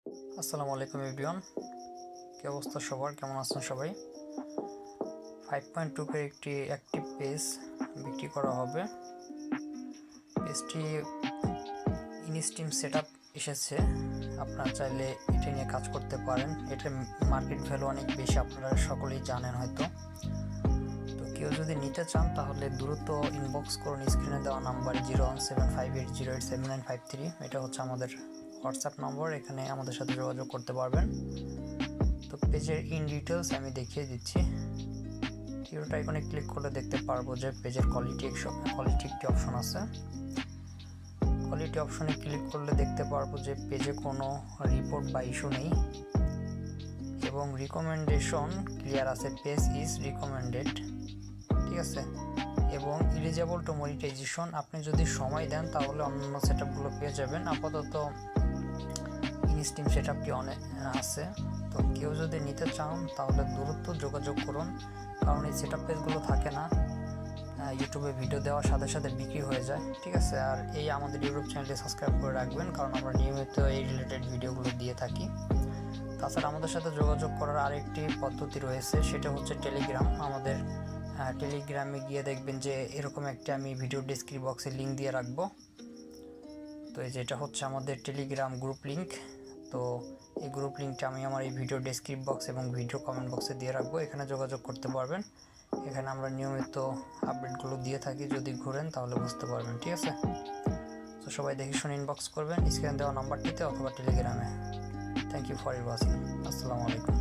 আসসালামু আলাইকুম এভরিওয়ান, কি অবস্থা সবার? কেমন আছেন সবাই? 5.2 এর একটি অ্যাক্টিভ পেজ বিক্রি করা হবে। পেজটি ইনস্টিম সেটআপ এসেছে। আপনারা চাইলে এটা নিয়ে কাজ করতে পারেন। এটার মার্কেট ভ্যালু অনেক বেশি, আপনারা সকলেই জানেন হয়তো। তো কেউ যদি নিতে চান তাহলে দ্রুত ইনবক্স করুন স্ক্রিনে দেওয়া নাম্বার 0175808795 এটা হচ্ছে আমাদের হোয়াটসঅ্যাপ নম্বর। এখানে আমাদের সাথে যোগাযোগ করতে পারবেন। তো পেজের ইন ডিটেলস আমি দেখিয়ে দিচ্ছি। থিওটা আইকনে ক্লিক করলে দেখতে পারবো যে পেজের কোয়ালিটি একটি অপশন আছে। কোয়ালিটি অপশনে ক্লিক করলে দেখতে পারবো যে পেজে কোনো রিপোর্ট বা ইস্যু নেই এবং রিকমেন্ডেশন ক্লিয়ার আছে, পেজ ইজ রিকমেন্ডেড, ঠিক আছে। এবং এলিজিবল টু মনিটাইজেশন, আপনি যদি সময় দেন তাহলে অন্যান্য সেটআপগুলো পেয়ে যাবেন। আপাতত ইনস্টিম সেটআপটি অনেক আছে। তো কেউ যদি নিতে চান তাহলে দ্রুত যোগাযোগ করুন, কারণ এই সেটআপ পেজগুলো থাকে না, ইউটিউবে ভিডিও দেওয়ার সাথে সাথে বিক্রি হয়ে যায়, ঠিক আছে। আর এই আমাদের ইউটিউব চ্যানেলটি সাবস্ক্রাইব করে রাখবেন, কারণ আমরা নিয়মিত এই রিলেটেড ভিডিওগুলো দিয়ে থাকি। তাছাড়া আমাদের সাথে যোগাযোগ করার আরেকটি পদ্ধতি রয়েছে, সেটা হচ্ছে টেলিগ্রাম। আমাদের টেলিগ্রামে গিয়ে দেখবেন যে এরকম একটা আমি ভিডিও ডেসক্রিপশন বক্সে লিঙ্ক দিয়ে রাখবো। তো এই যেটা হচ্ছে আমাদের টেলিগ্রাম গ্রুপ লিঙ্ক। তো এই গ্রুপ লিঙ্কটা আমি আমার এই ভিডিও ডেসক্রিপশন বক্স এবং ভিডিও কমেন্ট বক্সে দিয়ে রাখবো, এখানে যোগাযোগ করতে পারবেন। এখানে আমরা নিয়মিত আপডেটগুলো দিয়ে থাকি, যদি ঘুরেন তাহলে বুঝতে পারবেন, ঠিক আছে। তো সবাই দেখে শুনে ইনবক্স করবেন স্ক্রিনে দেওয়া নাম্বারটিতে অথবা টেলিগ্রামে। Thank you for your watching. আসসালামু আলাইকুম।